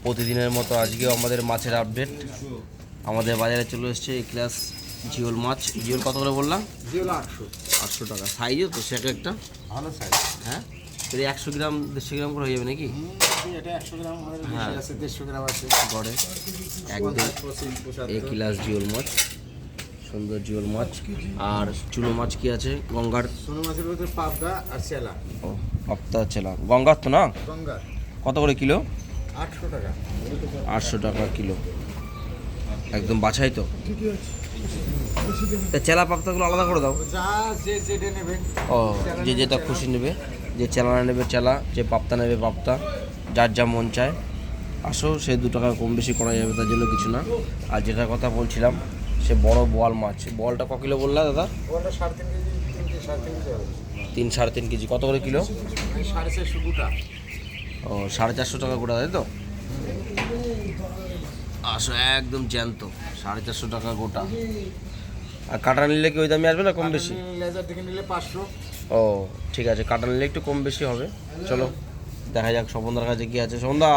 প্রতিদিনের মতো আজকেও আমাদের মাছের আপডেট। আমাদের বাজারে চলে এসছে এই ক্লাস জিওল মাছ। জিওল কত করে বললাম? জিওল 800 টাকা। সাইজও তো সে একটা ভালো সাইজ। হ্যাঁ, 100 গ্রাম 150 গ্রাম করে হয়ে যাবে নাকি? এটা 100 গ্রাম হ্যাঁ, আছে, 150 গ্রাম আছে গড়ে একদম এই ক্লাস জিওল মাছ, সুন্দর জিওল মাছ। আর চুনো মাছ কি আছে? গঙ্গার চুনো মাছের ভিতরে পাবদা আর চেলা। ও, পাবদা চেলা। গঙ্গার তো না? গঙ্গা কত করে কিলো? 800 টাকা। 800 টাকা কিলো, একদম বাছাই তো। তা চেলা পাবদাগুলো আলাদা করে দাও। যা যে যেটা নেবে। ও, যে যেটা খুশি নেবে, যে চেলা নেবে চেলা, যে পাবদা নেবে পাবদা, যার যা মন চায়। আসো, সে 2 টাকা কম বেশি করা যাবে, তার জন্য কিছু না। আর যেটার কথা বলছিলাম, সে বড় বোয়াল মাছ। বোয়ালটা ক কিলো বললা দাদা? ওটা 3.5 কেজি, 3.5 কেজি হবে। 3-3.5 কেজি। কত করে কিলো? 450 গোটা। ও, 450 টাকা গোটা, তাই তো? আসো, একদম জ্যান্ত, 450 টাকা গোটা। আর কাটা নিলে কি ওই দামে আসবে না কম বেশি? লেজার থেকে নিলে 500। ও ঠিক আছে, কাটা নিলে একটু কম বেশি হবে। চলো দেখা যাক স্বপনদার কাছে কি আছে। সন্ধ্যা,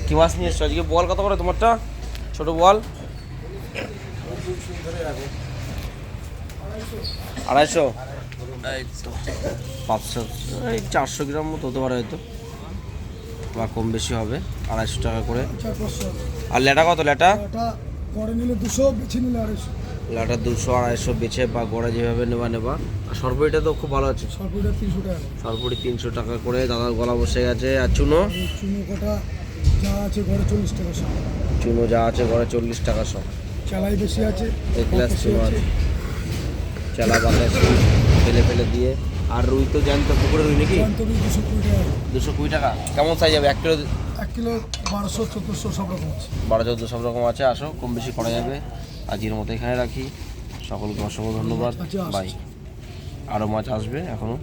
কি মাছ নিয়ে এসছো আজকে? বল কত করে তোমারটা? ছোট বল 250। এই তো 500, এই 400 গ্রাম মতো হতে পারে হয়তো, বা কম বেশি হবে। 250 টাকা করে। আর ল্যাটা কত? ল্যাটা গড়ে নিলে 200, বেছে নিলে 250। ল্যাটা 200-250 বেছে বা গড়া যেভাবে নেবা। আর সরপুরিটা তো খুব ভালো আছে। সরপুরিটা 300 টাকা। সরপুরি 300 টাকা করে। দাদার গলা বসে গেছে। আর চুনো? চুনো কাটা যা আছে গড়ে 40 টাকা সব। চুনো যা আছে গড়ে 40 টাকা সব। চালাই বেশি আছে, এই ক্লাস চুনো আছে, চালা বাতাস ফেলে দিয়ে। আর রুই তো জ্যান্ত পুকুরে রুই নাকি? 220 টাকা। 220 টাকা। কেমন সাইজ হবে? 1 কিলো? 1 কিলো 1200, 1400 সব রকম আছে। 12-14 সব রকম আছে। আসো, কম বেশি করা যাবে। আজকের মতো এখানে রাখি। সকলকে অসংখ্য ধন্যবাদ। বাই। আরও মাছ আসবে এখনও।